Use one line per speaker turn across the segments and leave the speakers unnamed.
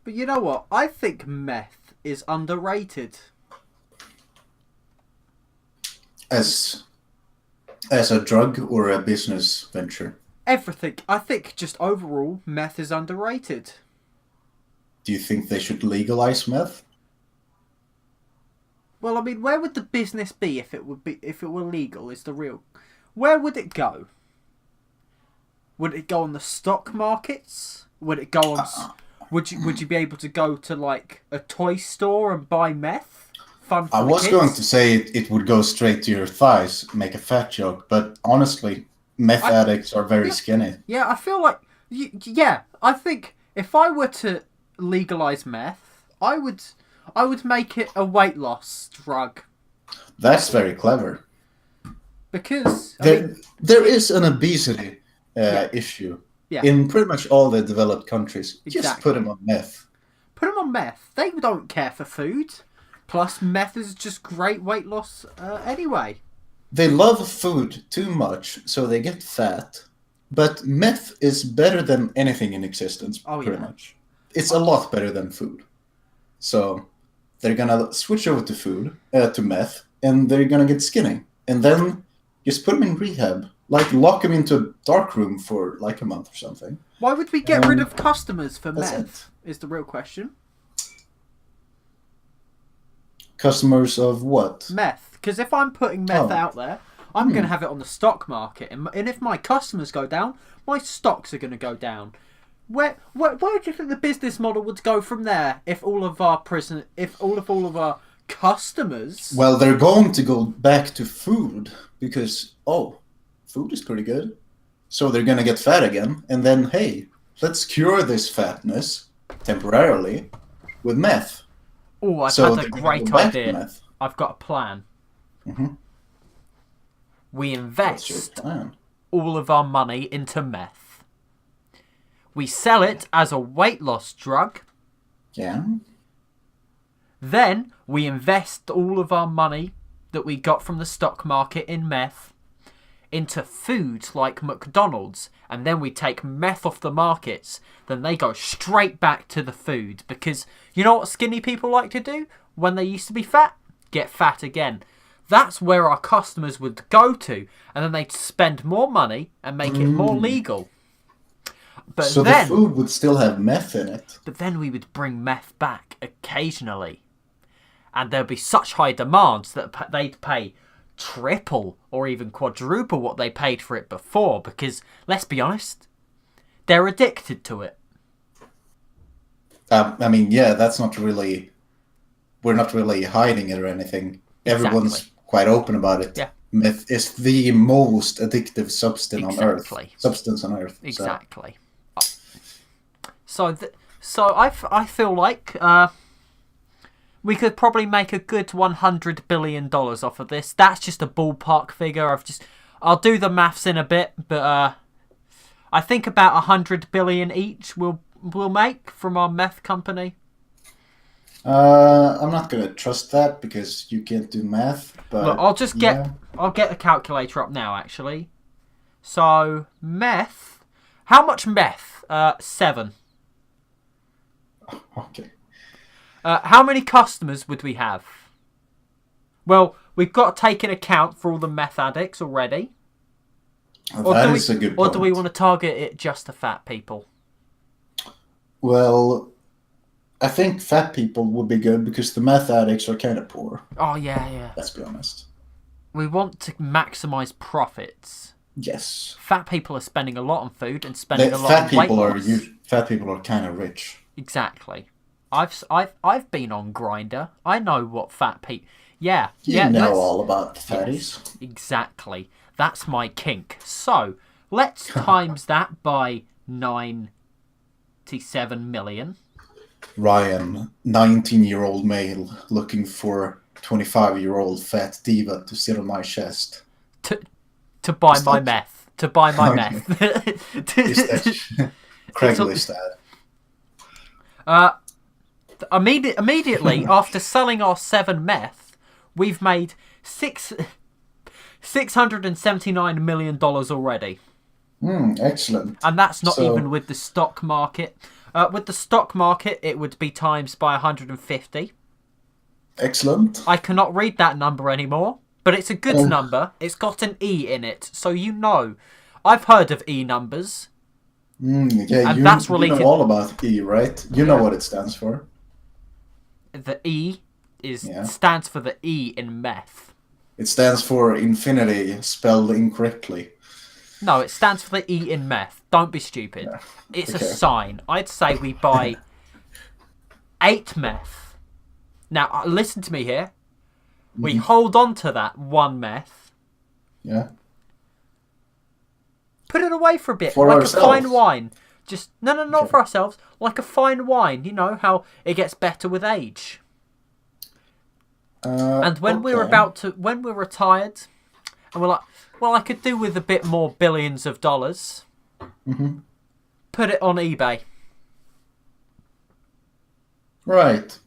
But you know what? I think meth is underrated.
As a drug or a business venture?
Everything. I think just overall, meth is underrated.
Do you think they should legalize meth?
Well, I mean, where would the business be if it were legal? Is the real. Where would it go? Would it go on the stock markets? Would it go on? Would you be able to go to like a toy store and buy meth? Fun for
I
the
was
kids.
going to say it would go straight to your thighs, make a fat joke, but honestly, meth
I
addicts are very
yeah
skinny.
yeah. I feel like yeah. I think if I were to legalize meth, I would make it a weight loss drug
That's very clever.
because I
There,
mean
there is an obesity
yeah
issue
yeah
in pretty much all the developed countries. Just put them
exactly.
on meth.
Put them on meth. They don't care for food. Plus, meth is just great weight loss anyway.
They love food too much, so they get fat. But meth is better than anything in existence,
Oh
pretty
yeah.
much. It's a lot better than food. So they're gonna switch over to food, to meth, and they're gonna get skinny. And then just put them in rehab. Like lock them into a dark room for like a month or something.
Why would we get rid
And
of customers for
that's
meth?
it.
Is the real question.
Customers of what?
Meth. Because if I'm putting meth
Oh.
out there, I'm going to have it on the stock market. And if my customers go down, my stocks are going to go down. Where do you think the business model would go from there if all of our all of our customers?
Well, they're going to go back to food because, oh, food is pretty good. So they're going to get fat again. And then, hey, let's cure this fatness temporarily with meth.
Oh, I've
So
had a
they're going to
great
go back to
idea.
meth.
I've got a plan.
Mhm.
We
What's your
invest
plan?
all of our money into meth. We sell it as a weight loss drug.
Yeah.
Then we invest all of our money that we got from the stock market in meth into foods like McDonald's, and then we take meth off the markets. Then they go straight back to the food because you know what skinny people like to do when they used to be fat? Get fat again. That's where our customers would go to, and then they'd spend more money and make it more legal. But
So the
then,
food would still have meth in it.
but then we would bring meth back occasionally. And there'd be such high demands that they'd pay triple or even quadruple what they paid for it before because, let's be honest, they're addicted to it.
I mean, yeah, that's not really. We're not really hiding it or anything. Everyone's
Exactly.
quite open about it.
Yeah.
Meth is the most addictive
Exactly.
substance on earth.
Exactly. So I feel like we could probably make a good $100 billion off of this. That's just a ballpark figure. I'll do the maths in a bit, but I think about 100 billion each we'll make from our meth company.
I'm not gonna trust that because you can't do math. But
Look,
yeah.
I'll get the calculator up now actually. So meth, how much meth? 7.
Okay.
How many customers would we have? Well, we've got to take into account for all the meth addicts already.
That is a good
Or
point.
do we want to target it just to fat people?
Well, I think fat people would be good because the meth addicts are kind of poor.
Oh, yeah.
Let's be honest.
We want to maximise profits.
Yes.
Fat people are spending a lot on food and spending a lot on weight loss.
Fat people are kind of rich.
Exactly. I've been on Grinder. I know what fat people... Yeah.
You know all about the fatties.
Yes, exactly. That's my kink. So, let's times that by 97 million.
Ryan, 19-year-old male looking for 25-year-old fat diva to sit on my chest.
To buy
Is
my
that-
meth. To buy my
Okay.
meth.
Is that Craigslist ad?
Immediately after selling our 7 meth, we've made $679 million already.
Excellent.
And that's not
So-
even with the stock market. With the stock market, it would be times by 150.
Excellent.
I cannot read that number anymore, but it's a good
Oh.
number. It's got an E in it, so you know. I've heard of E numbers.
Yeah,
And
you,
that's
you
related-
know all about E, right? You know what it stands for.
The E
Yeah.
stands for the E in meth.
It stands for infinity, spelled incorrectly.
No, it stands for the E in meth. Don't be stupid.
Yeah.
It's
Okay.
a sign. I'd say we buy 8 meth. Now, listen to me here. We hold on to that 1 meth.
Yeah.
Put it away for a bit.
For
like
ourselves?
a fine wine. Just, no, not
Okay.
for ourselves. Like a fine wine. You know how it gets better with age. And when when we're retired, and we're like, well, I could do with a bit more billions of dollars. Put it on eBay.
Right.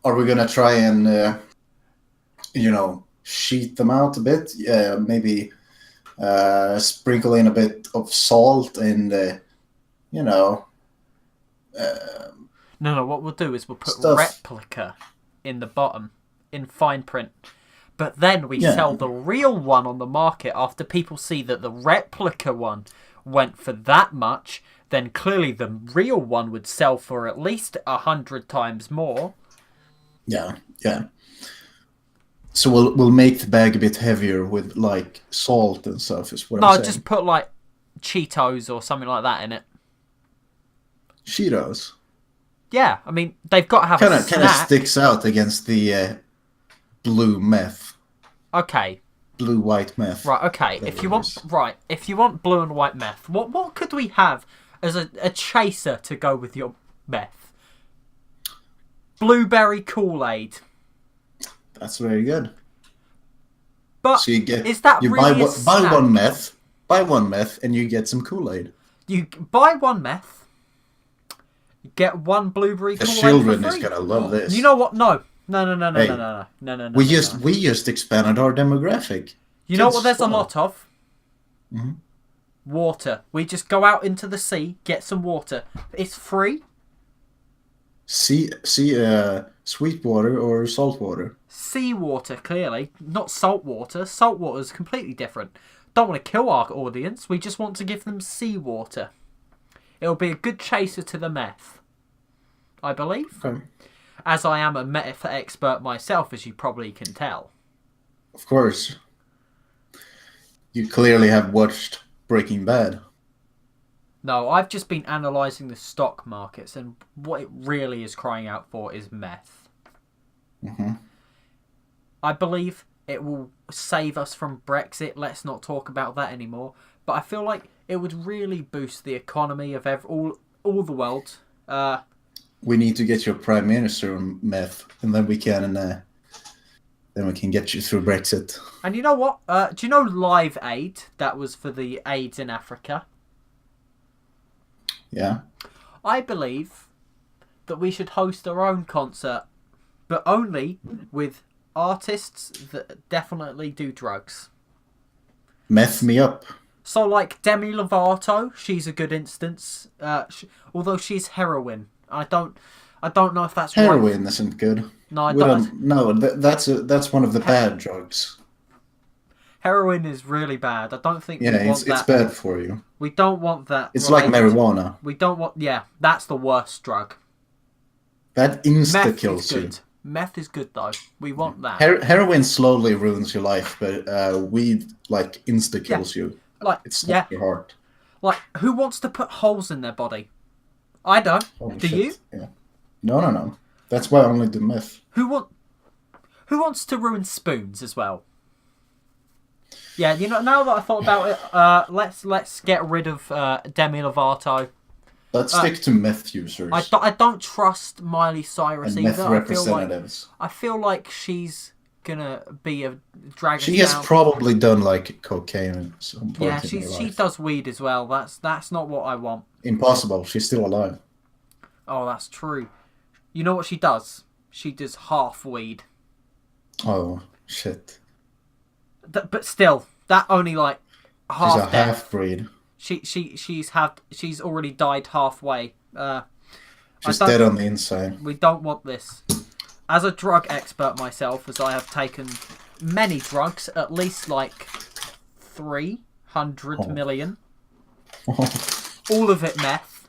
Are we gonna try and, sheet them out a bit? Yeah, maybe sprinkle in a bit of salt and,
No, what we'll do is we'll put
Stuff.
replica in the bottom, in fine print. But then we
Yeah.
sell the real one on the market after people see that the replica one went for that much. Then clearly the real one would sell for at least 100 times more.
yeah. So we'll make the bag a bit heavier with like salt and stuff. Is what
No,
I'm saying.
just put like Cheetos or something like that in it.
Cheetos.
Yeah, I mean they've got to have
Kind
a
of
snack.
sticks out against the blue meth,
Okay,
blue white meth.
right. Okay, if you want blue and white meth, what could we have as a chaser to go with your meth? Blueberry Kool-Aid.
That's very good.
But
So you get
is that
you
really a
buy
snack?
one meth, and you get some Kool-Aid.
You buy 1 meth, you get 1 blueberry
The
Kool-Aid
children
for
is
free.
gonna love this.
You know what? No.
Hey, We just expanded our demographic.
You know
Kids
what there's a
swallow.
lot of? Water. We just go out into the sea, get some water. It's free.
Sweet water or salt water.
Seawater, clearly. Not salt water. Salt water is completely different. Don't want to kill our audience. We just want to give them seawater. It'll be a good chaser to the meth, I believe.
Okay.
As I am a meth expert myself, as you probably can tell.
Of course. You clearly have watched Breaking Bad.
No, I've just been analysing the stock markets, and what it really is crying out for is meth. I believe it will save us from Brexit. Let's not talk about that anymore. But I feel like it would really boost the economy of all the world.
We need to get your prime minister on meth, and then we can get you through Brexit.
And you know what? Do you know Live Aid? That was for the AIDS in Africa.
Yeah.
I believe that we should host our own concert, but only with artists that definitely do drugs.
Meth me up.
So, like Demi Lovato, she's a good instance. Although she's heroin, I don't know if that's
Heroin
right.
isn't good.
No, I
We
don't.
No, that's one of the bad drugs.
Heroin is really bad. I don't think we
Yeah,
want
it's
that.
bad for you.
We don't want that.
It's like marijuana.
We don't want. Yeah, that's the worst drug.
That
Meth
insta kills
is
you.
good. Meth is good though. We want that.
Heroin slowly ruins your life, but weed like insta kills you.
Like,
It stops
yeah,
your heart.
like who wants to put holes in their body? I don't.
Holy
Do
shit.
you?
Yeah. No. That's why I only do meth.
Who wants to ruin spoons as well? Yeah, you know. Now that I thought about it, let's get rid of Demi Lovato.
Let's stick to meth users
I don't trust Miley Cyrus
and meth
either.
representatives.
I feel like she's gonna be a drag us
She has
down.
probably done like cocaine at some point
Yeah,
in her
she
life.
does weed as well. That's not what I want.
Impossible. She's still alive.
Oh, that's true. You know what she does? She does half weed.
Oh shit.
But still, that only like
She's
half
a
death.
half breed.
She's already died halfway.
Just dead on the inside.
We don't want this. As a drug expert myself, as I have taken many drugs, at least like 300 million. All of it meth.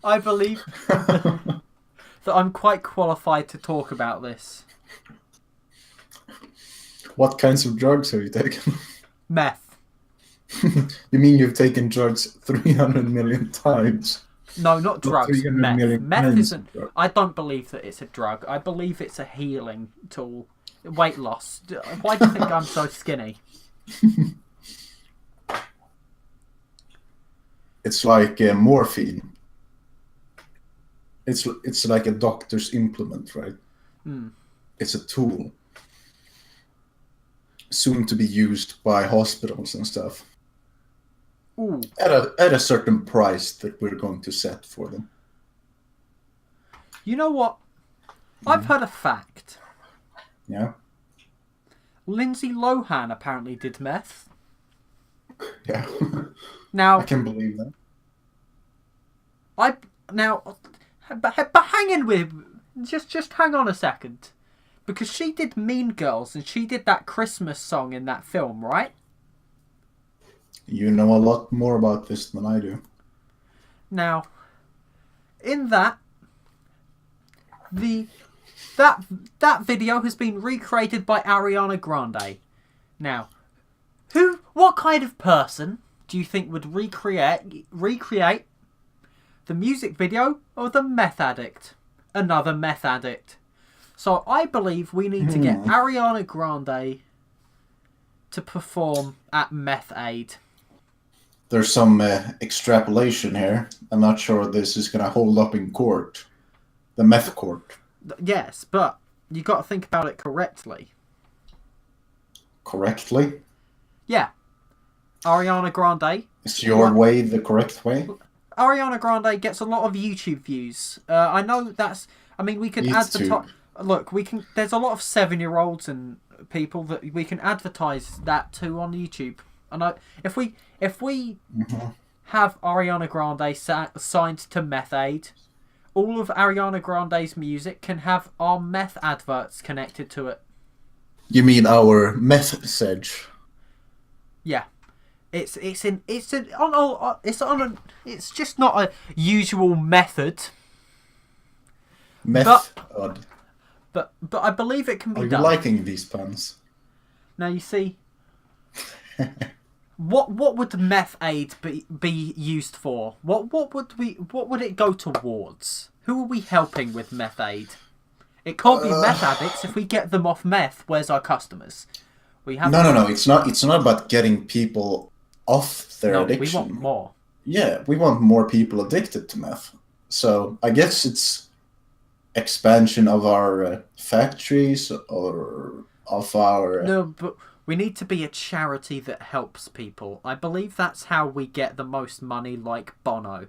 I believe that I'm quite qualified to talk about this.
What kinds of drugs have you taken?
Meth.
You mean you've taken drugs 300 million times?
No, not drugs. Meth. Meth isn't.
Drug.
I don't believe that it's a drug. I believe it's a healing tool. Weight loss. Why do you think I'm so skinny?
It's like morphine. It's like a doctor's implement, right?
Mm.
It's a tool. Soon to be used by hospitals and stuff.
Ooh.
At a certain price that we're going to set for them.
You know what? I've heard a fact.
Yeah?
Lindsay Lohan apparently did meth.
Yeah.
Now,
I can believe that.
but hang in with, just hang on a second, because she did Mean Girls and she did that Christmas song in that film, right?
You know a lot more about this than I do.
Now, in that, that video has been recreated by Ariana Grande. Now, what kind of person do you think would recreate the music video of the meth addict? Another meth addict. So I believe we need to get Ariana Grande to perform at Meth Aid.
There's some extrapolation here. I'm not sure this is going to hold up in court. The meth court.
Yes, but you got to think about it correctly.
Correctly?
Yeah. Ariana Grande.
Is your way the correct way?
Ariana Grande gets a lot of YouTube views. I know that's... I mean, we can advertise... Look, we can... There's a lot of 7-year-olds and people that we can advertise that to on YouTube. And if we have Ariana Grande signed to Meth Aid, all of Ariana Grande's music can have our meth adverts connected to it.
You mean our message?
Yeah. It's just not a usual method.
Method.
But I believe it can be
done. Are
done.
you liking these puns?
Now you see, what would Meth Aid be used for? What would it go towards? Who are we helping with Meth Aid? It can't be meth addicts. If we get them off meth, where's our customers?
No. It's not about getting people off their addiction.
We want more.
Yeah, we want more people addicted to meth. So I guess it's expansion of our factories or of our...
No, but we need to be a charity that helps people. I believe that's how we get the most money, like Bono.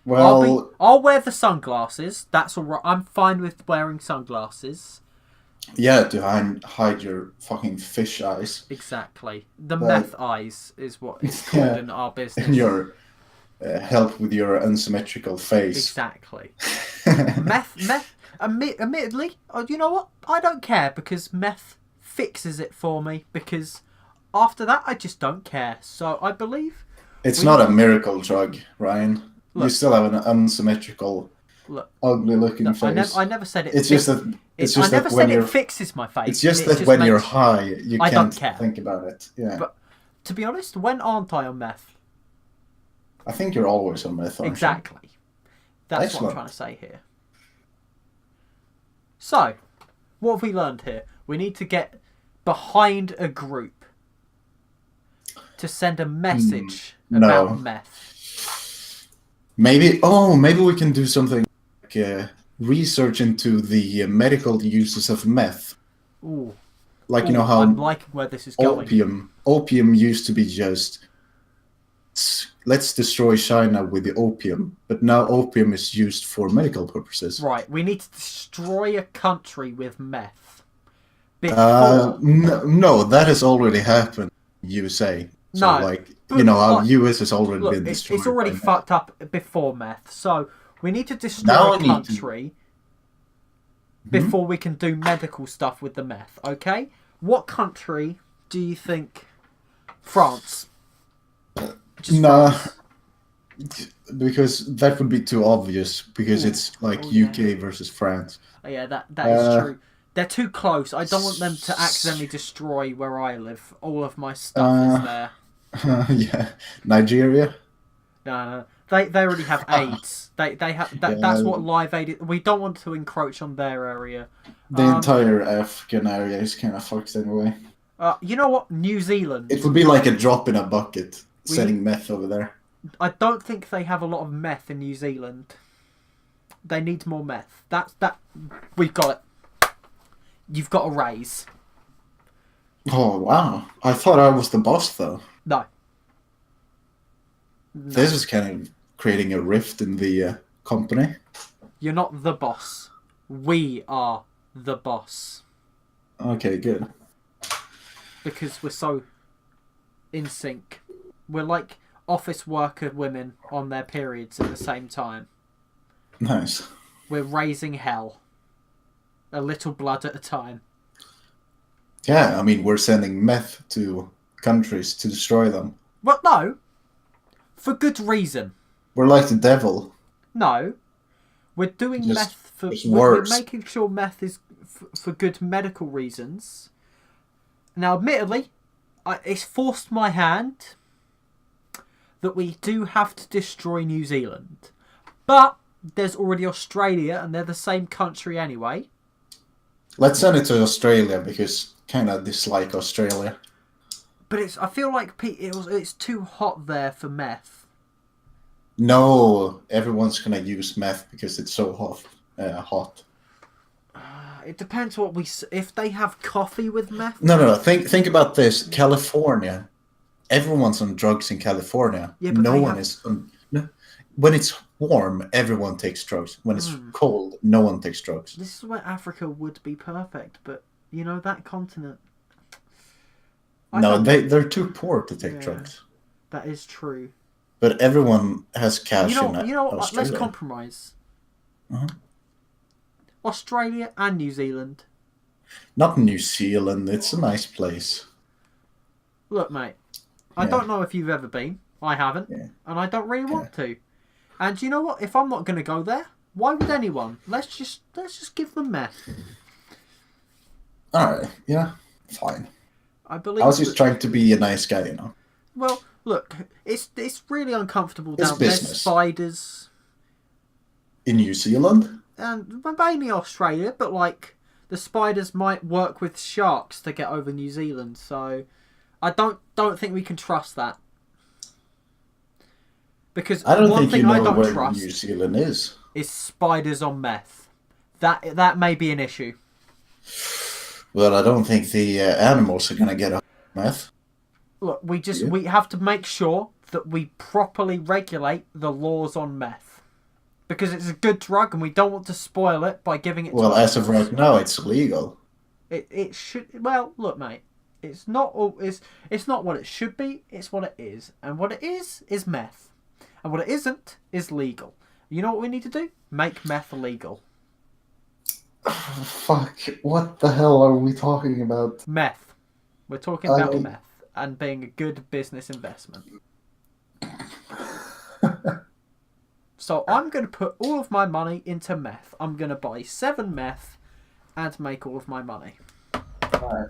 Well...
I'll wear the sunglasses. That's all right. I'm fine with wearing sunglasses.
Yeah, to hide your fucking fish eyes.
Exactly. The meth eyes is what it's called in our business.
And your help with your unsymmetrical face.
Exactly. Meth. Admittedly, you know what? I don't care because meth fixes it for me. Because after that, I just don't care. So I believe
it's not a miracle drug, Ryan. Look, you still have an unsymmetrical, ugly-looking face.
I never said it.
It's just that.
I never said it fixes my face.
It's just that when you're high, you can't think about it. Yeah.
But to be honest, when aren't I on meth?
I think you're always on meth, aren't
exactly.
you?
That's what I'm trying to say here. So, what have we learned here? We need to get behind a group to send a message about meth.
Maybe we can do something like research into the medical uses of meth.
Ooh.
Like, you know how
I'm liking where this is going.
Opium used to be just, let's destroy China with the opium. But now opium is used for medical purposes.
Right, we need to destroy a country with meth. Before...
No, that has already happened, you say. So,
no,
you know, our
Like,
US has already
look,
been destroyed.
it's already
by meth.
fucked up before meth, so we need to destroy
Now
a
I need to-
country before we can do medical stuff with the meth, okay? What country do you think? France. Just
Nah,
France.
because that would be too obvious. Because
Ooh.
it's like
Oh,
UK versus France.
Oh, yeah, that is true. They're too close. I don't want them to accidentally destroy where I live. All of my stuff is there.
Yeah, Nigeria.
No. They already have AIDS. They have that.
Yeah.
That's what Live Aid is. We don't want to encroach on their area.
The entire African area is kind of fucked anyway.
You know what? New Zealand.
It would be like a drop in a bucket setting meth over there.
I don't think they have a lot of meth in New Zealand. They need more meth. That we've got it. You've got a raise.
Oh wow! I thought I was the boss though.
No.
This is kind of creating a rift in the company.
You're not the boss. We are the boss.
Okay, good.
Because we're so in sync. We're like office worker women on their periods at the same time.
Nice.
We're raising hell. A little blood at a time.
Yeah, I mean, we're sending meth to countries to destroy them.
Well, no. For good reason.
We're like the devil.
No. We're doing
Just-
meth for...
it's
We're
worse.
making sure meth is for good medical reasons. Now, admittedly, it's forced my hand that we do have to destroy New Zealand. But there's already Australia, and they're the same country anyway.
Let's send it to Australia because kind of dislike Australia.
But I feel like it's too hot there for meth.
No, everyone's gonna use meth because it's so hot.
It depends what if they have coffee with meth.
No. Think about this. California. Everyone's on drugs in California.
Yeah, but
no
they
one
have-
is on. No, when it's warm, everyone takes drugs. When it's cold, no one takes drugs.
This is where Africa would be perfect, but you know that continent.
They're too poor to take drugs.
That is true.
But everyone has cash
You know
in
what?
Australia.
Let's compromise.
Uh-huh.
Australia and New Zealand.
Not New Zealand. It's a nice place.
Look, mate. I
Yeah.
don't know if you've ever been. I haven't,
Yeah.
and I don't really want to. And you know what? If I'm not going to go there, why would anyone? Let's just give them meth.
All right. Yeah. Fine.
I believe.
I was just trying to be a nice guy, you know.
Well, look, it's really uncomfortable
It's
down there.
business.
Spiders,
In New Zealand.
and mainly Australia, but like the spiders might work with sharks to get over New Zealand. So I don't think we can trust that. Because
I don't
one
think
thing
you
I
know
don't
where
trust
New Zealand is.
spiders on meth. That may be an issue.
Well, I don't think the animals are gonna get a meth.
Look, we
Yeah.
have to make sure that we properly regulate the laws on meth. Because it's a good drug and we don't want to spoil it by giving it
Well,
to
as of
animals.
right now, it's illegal.
It should... Well, look, mate. It's not what it should be. It's what it is. And what it is meth. And what it isn't is legal. You know what we need to do? Make meth legal.
Fuck, what the hell are we talking about?
Meth. We're talking about meth. And being a good business investment. So I'm going to put all of my money into meth. I'm going to buy 7 meth and make all of my money.
Alright.